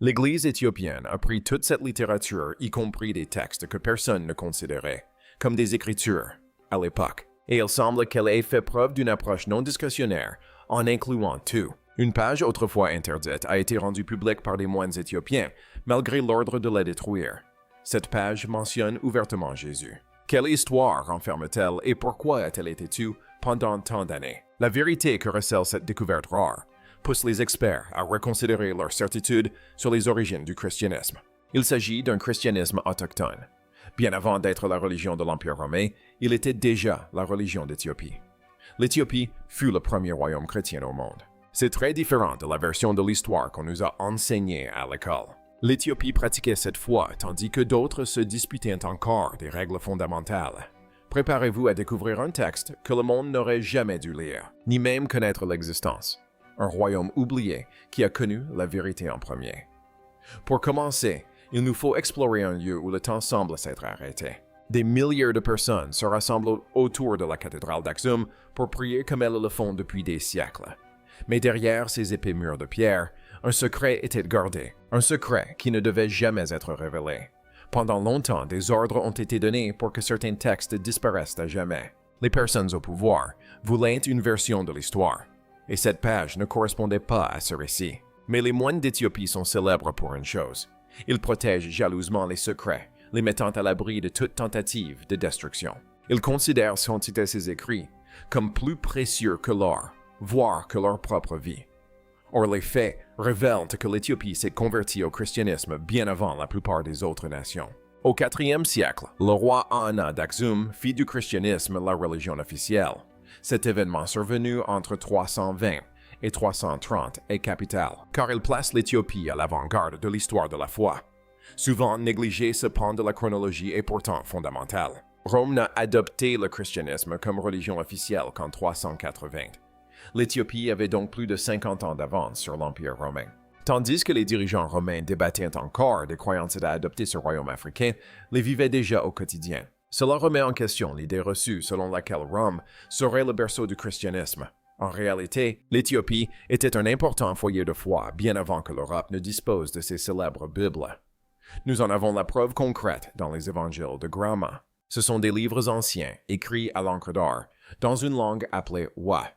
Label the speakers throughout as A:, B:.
A: L'Église éthiopienne a pris toute cette littérature, y compris des textes que personne ne considérait, comme des écritures, à l'époque, et il semble qu'elle ait fait preuve d'une approche non discussionnaire en incluant tout. Une page autrefois interdite a été rendue publique par les moines éthiopiens, malgré l'ordre de la détruire. Cette page mentionne ouvertement Jésus. Quelle histoire renferme-t-elle et pourquoi a-t-elle été tue pendant tant d'années? La vérité que recèle cette découverte rare pousse les experts à reconsidérer leur certitude sur les origines du christianisme. Il s'agit d'un christianisme autochtone. Bien avant d'être la religion de l'Empire romain, il était déjà la religion d'Éthiopie. L'Éthiopie fut le premier royaume chrétien au monde. C'est très différent de la version de l'histoire qu'on nous a enseignée à l'école. L'Éthiopie pratiquait cette foi, tandis que d'autres se disputaient encore des règles fondamentales. Préparez-vous à découvrir un texte que le monde n'aurait jamais dû lire, ni même connaître l'existence. Un royaume oublié qui a connu la vérité en premier. Pour commencer, il nous faut explorer un lieu où le temps semble s'être arrêté. Des milliers de personnes se rassemblent autour de la cathédrale d'Aksum pour prier comme elles le font depuis des siècles. Mais derrière ces épais murs de pierre, un secret était gardé, un secret qui ne devait jamais être révélé. Pendant longtemps, des ordres ont été donnés pour que certains textes disparaissent à jamais. Les personnes au pouvoir voulaient une version de l'histoire, et cette page ne correspondait pas à ce récit. Mais les moines d'Éthiopie sont célèbres pour une chose. Ils protègent jalousement les secrets, les mettant à l'abri de toute tentative de destruction. Ils considèrent ces écrits comme plus précieux que l'or, voire que leur propre vie. Or, les faits révèlent que l'Éthiopie s'est convertie au christianisme bien avant la plupart des autres nations. Au IVe siècle, le roi Anna d'Aksum fit du christianisme la religion officielle. Cet événement survenu entre 320 et 330 est capital, car il place l'Éthiopie à l'avant-garde de l'histoire de la foi. Souvent négligé, ce pan de la chronologie est pourtant fondamental. Rome n'a adopté le christianisme comme religion officielle qu'en 380. L'Éthiopie avait donc plus de 50 ans d'avance sur l'Empire romain. Tandis que les dirigeants romains débattaient encore des croyances à adopter ce royaume africain, les vivaient déjà au quotidien. Cela remet en question l'idée reçue selon laquelle Rome serait le berceau du christianisme. En réalité, l'Éthiopie était un important foyer de foi bien avant que l'Europe ne dispose de ses célèbres Bibles. Nous en avons la preuve concrète dans les évangiles de Grama. Ce sont des livres anciens, écrits à l'encre d'or, dans une langue appelée Wa.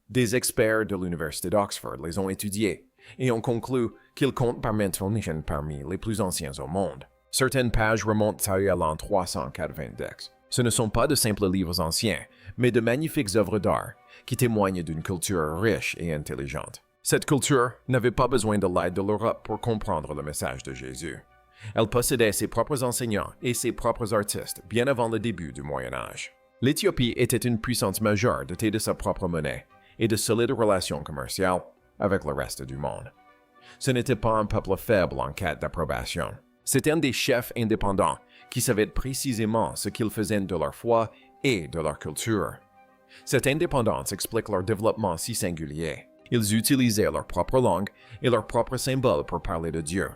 A: Des experts de l'Université d'Oxford les ont étudiés et ont conclu qu'ils comptent parmi les plus anciens au monde. Certaines pages remontent à l'an 390. Ce ne sont pas de simples livres anciens, mais de magnifiques œuvres d'art qui témoignent d'une culture riche et intelligente. Cette culture n'avait pas besoin de l'aide de l'Europe pour comprendre le message de Jésus. Elle possédait ses propres enseignants et ses propres artistes bien avant le début du Moyen Âge. L'Éthiopie était une puissance majeure dotée de sa propre monnaie et de solides relations commerciales avec le reste du monde. Ce n'était pas un peuple faible en quête d'approbation. C'était un des chefs indépendants qui savaient précisément ce qu'ils faisaient de leur foi et de leur culture. Cette indépendance explique leur développement si singulier. Ils utilisaient leur propre langue et leurs propres symboles pour parler de Dieu,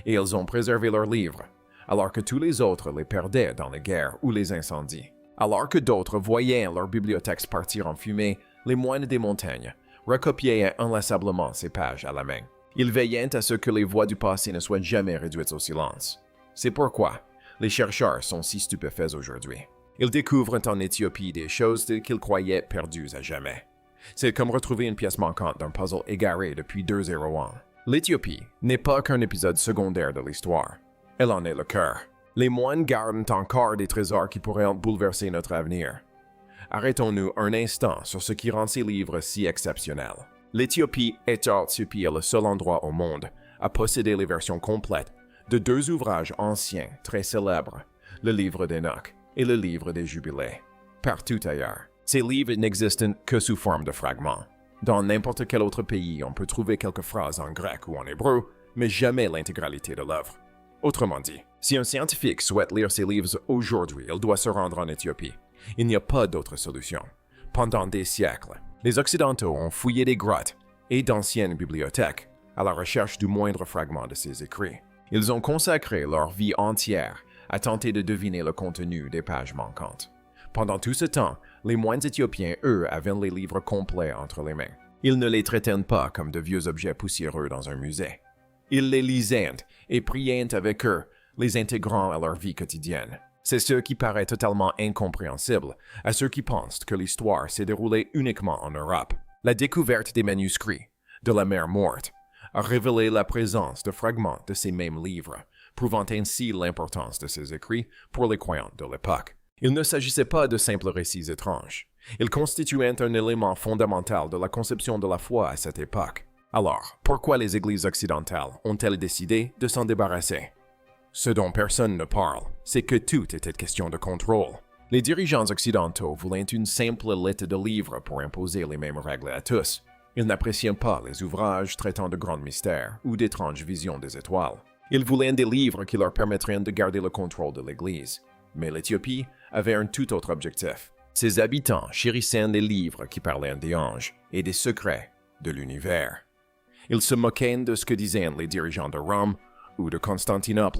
A: et ils ont préservé leurs livres, alors que tous les autres les perdaient dans les guerres ou les incendies. Alors que d'autres voyaient leurs bibliothèques partir en fumée, les moines des montagnes recopiaient inlassablement ces pages à la main. Ils veillaient à ce que les voix du passé ne soient jamais réduites au silence. C'est pourquoi les chercheurs sont si stupéfaits aujourd'hui. Ils découvrent en Éthiopie des choses qu'ils croyaient perdues à jamais. C'est comme retrouver une pièce manquante d'un puzzle égaré depuis 2 ans. L'Éthiopie n'est pas qu'un épisode secondaire de l'histoire. Elle en est le cœur. Les moines gardent encore des trésors qui pourraient bouleverser notre avenir. Arrêtons-nous un instant sur ce qui rend ces livres si exceptionnels. L'Éthiopie est le seul endroit au monde à posséder les versions complètes de 2 ouvrages anciens très célèbres, le livre d'Enoch et le livre des Jubilés. Partout ailleurs, ces livres n'existent que sous forme de fragments. Dans n'importe quel autre pays, on peut trouver quelques phrases en grec ou en hébreu, mais jamais l'intégralité de l'œuvre. Autrement dit, si un scientifique souhaite lire ces livres aujourd'hui, il doit se rendre en Éthiopie. Il n'y a pas d'autre solution. Pendant des siècles, les Occidentaux ont fouillé des grottes et d'anciennes bibliothèques à la recherche du moindre fragment de ces écrits. Ils ont consacré leur vie entière à tenter de deviner le contenu des pages manquantes. Pendant tout ce temps, les moines éthiopiens, eux, avaient les livres complets entre les mains. Ils ne les traitaient pas comme de vieux objets poussiéreux dans un musée. Ils les lisaient et priaient avec eux, les intégrant à leur vie quotidienne. C'est ce qui paraît totalement incompréhensible à ceux qui pensent que l'histoire s'est déroulée uniquement en Europe. La découverte des manuscrits de la mer morte a révélé la présence de fragments de ces mêmes livres, prouvant ainsi l'importance de ces écrits pour les croyants de l'époque. Il ne s'agissait pas de simples récits étranges. Ils constituaient un élément fondamental de la conception de la foi à cette époque. Alors, pourquoi les églises occidentales ont-elles décidé de s'en débarrasser? Ce dont personne ne parle, c'est que tout était question de contrôle. Les dirigeants occidentaux voulaient une simple liste de livres pour imposer les mêmes règles à tous. Ils n'appréciaient pas les ouvrages traitant de grands mystères ou d'étranges visions des étoiles. Ils voulaient des livres qui leur permettraient de garder le contrôle de l'Église. Mais l'Éthiopie avait un tout autre objectif. Ses habitants chérissaient les livres qui parlaient des anges et des secrets de l'univers. Ils se moquaient de ce que disaient les dirigeants de Rome ou de Constantinople.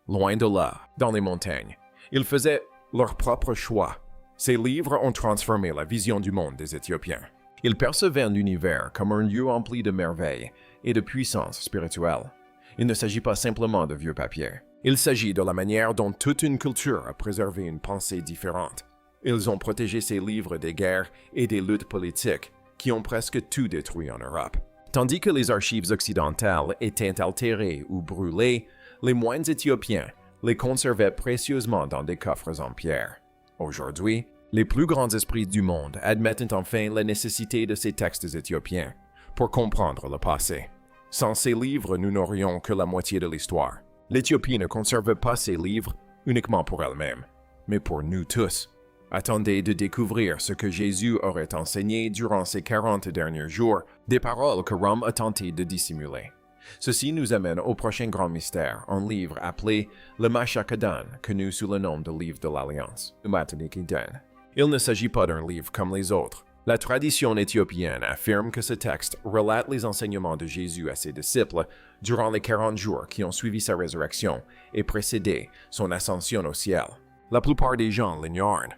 A: Loin de là, dans les montagnes, ils faisaient leur propre choix. Ces livres ont transformé la vision du monde des Éthiopiens. Ils percevaient l'univers comme un lieu empli de merveilles et de puissance spirituelle. Il ne s'agit pas simplement de vieux papiers. Il s'agit de la manière dont toute une culture a préservé une pensée différente. Ils ont protégé ces livres des guerres et des luttes politiques qui ont presque tout détruit en Europe. Tandis que les archives occidentales étaient altérées ou brûlées, les moines éthiopiens les conservaient précieusement dans des coffres en pierre. Aujourd'hui, les plus grands esprits du monde admettent enfin la nécessité de ces textes éthiopiens pour comprendre le passé. Sans ces livres, nous n'aurions que la moitié de l'histoire. L'Éthiopie ne conserve pas ces livres uniquement pour elle-même, mais pour nous tous. Attendez de découvrir ce que Jésus aurait enseigné durant ces 40 derniers jours, des paroles que Rome a tenté de dissimuler. Ceci nous amène au prochain grand mystère, un livre appelé le Mashakadan, connu sous le nom de livre de l'Alliance, le Matanikidan. Il ne s'agit pas d'un livre comme les autres. La tradition éthiopienne affirme que ce texte relate les enseignements de Jésus à ses disciples durant les 40 jours qui ont suivi sa résurrection et précédé son ascension au ciel. La plupart des gens l'ignorent.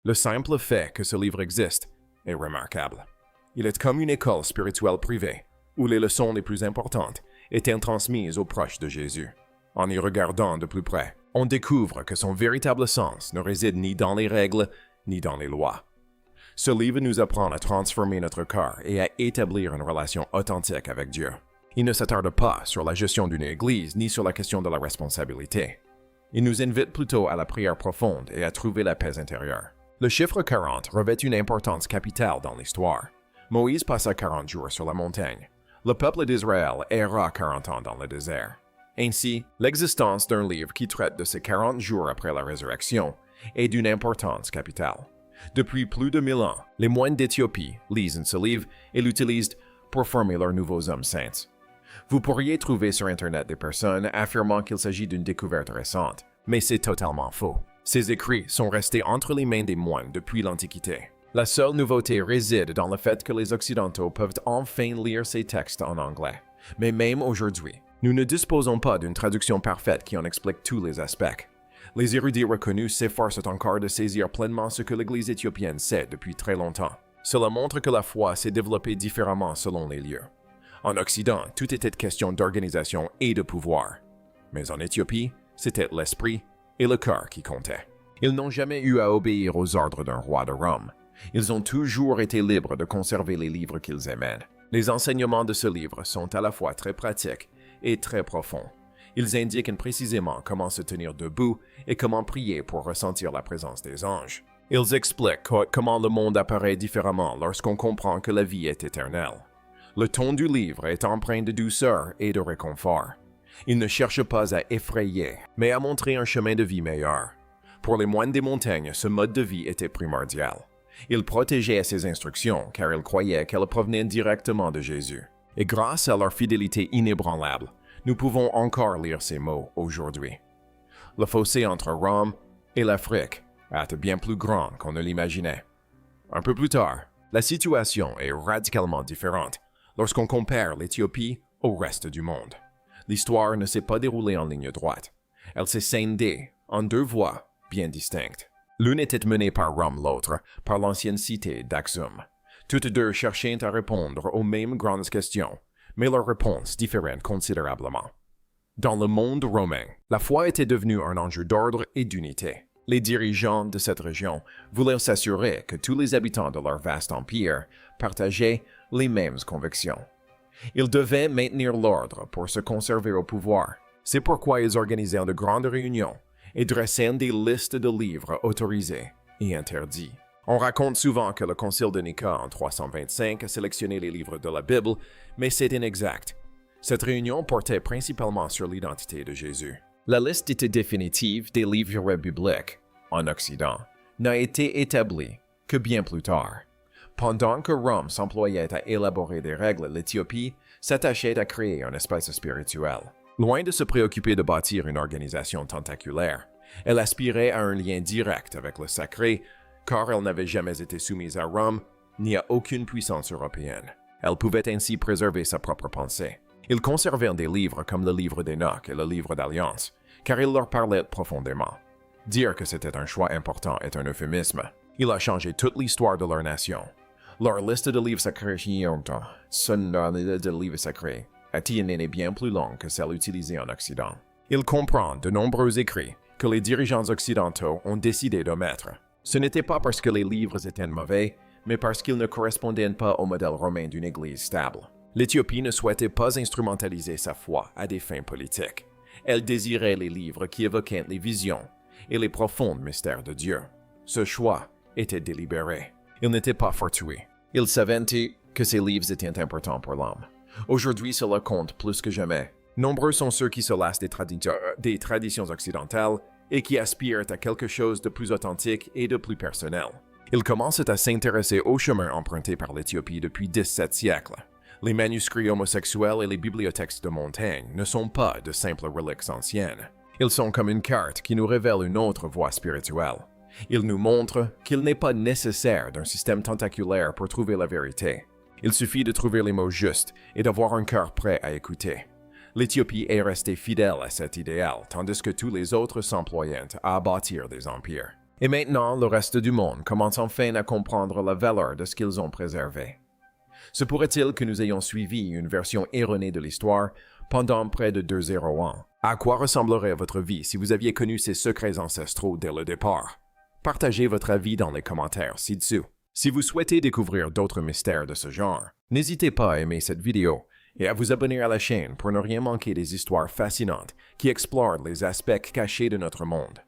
A: Le simple fait que ce livre existe est remarquable. Il est comme une école spirituelle privée, où les leçons les plus importantes étaient transmises aux proches de Jésus. En y regardant de plus près, on découvre que son véritable sens ne réside ni dans les règles, ni dans les lois. Ce livre nous apprend à transformer notre cœur et à établir une relation authentique avec Dieu. Il ne s'attarde pas sur la gestion d'une église ni sur la question de la responsabilité. Il nous invite plutôt à la prière profonde et à trouver la paix intérieure. Le chiffre 40 revêt une importance capitale dans l'histoire. Moïse passa 40 jours sur la montagne. Le peuple d'Israël erra 40 ans dans le désert. Ainsi, l'existence d'un livre qui traite de ces 40 jours après la résurrection est d'une importance capitale. Depuis plus de 1000 ans, les moines d'Éthiopie lisent ce livre et l'utilisent pour former leurs nouveaux hommes saints. Vous pourriez trouver sur Internet des personnes affirmant qu'il s'agit d'une découverte récente, mais c'est totalement faux. Ces écrits sont restés entre les mains des moines depuis l'Antiquité. La seule nouveauté réside dans le fait que les Occidentaux peuvent enfin lire ces textes en anglais. Mais même aujourd'hui, nous ne disposons pas d'une traduction parfaite qui en explique tous les aspects. Les érudits reconnus s'efforcent encore de saisir pleinement ce que l'Église éthiopienne sait depuis très longtemps. Cela montre que la foi s'est développée différemment selon les lieux. En Occident, tout était question d'organisation et de pouvoir. Mais en Éthiopie, c'était l'esprit et le cœur qui comptaient. Ils n'ont jamais eu à obéir aux ordres d'un roi de Rome. Ils ont toujours été libres de conserver les livres qu'ils aimaient. Les enseignements de ce livre sont à la fois très pratiques et très profonds. Ils indiquent précisément comment se tenir debout et comment prier pour ressentir la présence des anges. Ils expliquent comment le monde apparaît différemment lorsqu'on comprend que la vie est éternelle. Le ton du livre est empreint de douceur et de réconfort. Il ne cherche pas à effrayer, mais à montrer un chemin de vie meilleur. Pour les moines des montagnes, ce mode de vie était primordial. Ils protégeaient ces instructions car ils croyaient qu'elles provenaient directement de Jésus. Et grâce à leur fidélité inébranlable, nous pouvons encore lire ces mots aujourd'hui. Le fossé entre Rome et l'Afrique est bien plus grand qu'on ne l'imaginait. Un peu plus tard, la situation est radicalement différente lorsqu'on compare l'Éthiopie au reste du monde. L'histoire ne s'est pas déroulée en ligne droite. Elle s'est scindée en deux voies bien distinctes. L'une était menée par Rome, l'autre par l'ancienne cité d'Aksum. Toutes deux cherchaient à répondre aux mêmes grandes questions, mais leurs réponses différaient considérablement. Dans le monde romain, la foi était devenue un enjeu d'ordre et d'unité. Les dirigeants de cette région voulaient s'assurer que tous les habitants de leur vaste empire partageaient les mêmes convictions. Ils devaient maintenir l'ordre pour se conserver au pouvoir. C'est pourquoi ils organisèrent de grandes réunions et dressaient des listes de livres autorisés et interdits. On raconte souvent que le concile de Nica en 325 a sélectionné les livres de la Bible, mais c'est inexact. Cette réunion portait principalement sur l'identité de Jésus. La liste définitive des livres bibliques, en Occident, n'a été établie que bien plus tard. Pendant que Rome s'employait à élaborer des règles, l'Éthiopie s'attachait à créer un espace spirituel. Loin de se préoccuper de bâtir une organisation tentaculaire, elle aspirait à un lien direct avec le sacré, car elle n'avait jamais été soumise à Rome ni à aucune puissance européenne. Elle pouvait ainsi préserver sa propre pensée. Ils conservaient des livres comme le livre d'Enoch et le livre d'Alliance, car il leur parlait profondément. Dire que c'était un choix important est un euphémisme. Il a changé toute l'histoire de leur nation. Leur liste de livres sacrés est bien plus longue que celle utilisée en Occident. Il comprend de nombreux écrits que les dirigeants occidentaux ont décidé d'omettre. Ce n'était pas parce que les livres étaient mauvais, mais parce qu'ils ne correspondaient pas au modèle romain d'une Église stable. L'Éthiopie ne souhaitait pas instrumentaliser sa foi à des fins politiques. Elle désirait les livres qui évoquaient les visions et les profonds mystères de Dieu. Ce choix était délibéré. Il n'était pas fortuit. Il savait que ces livres étaient importants pour l'homme. Aujourd'hui, cela compte plus que jamais. Nombreux sont ceux qui se lassent des traditions occidentales et qui aspirent à quelque chose de plus authentique et de plus personnel. Ils commencent à s'intéresser au chemin emprunté par l'Éthiopie depuis 17 siècles. Les manuscrits homosexuels et les bibliothèques de montagne ne sont pas de simples reliques anciennes. Ils sont comme une carte qui nous révèle une autre voie spirituelle. Ils nous montrent qu'il n'est pas nécessaire d'un système tentaculaire pour trouver la vérité. Il suffit de trouver les mots justes et d'avoir un cœur prêt à écouter. L'Éthiopie est restée fidèle à cet idéal, tandis que tous les autres s'employaient à bâtir des empires. Et maintenant, le reste du monde commence enfin à comprendre la valeur de ce qu'ils ont préservé. Se pourrait-il que nous ayons suivi une version erronée de l'histoire pendant près de 2 ans? À quoi ressemblerait votre vie si vous aviez connu ces secrets ancestraux dès le départ? Partagez votre avis dans les commentaires ci-dessous. Si vous souhaitez découvrir d'autres mystères de ce genre, n'hésitez pas à aimer cette vidéo et à vous abonner à la chaîne pour ne rien manquer des histoires fascinantes qui explorent les aspects cachés de notre monde.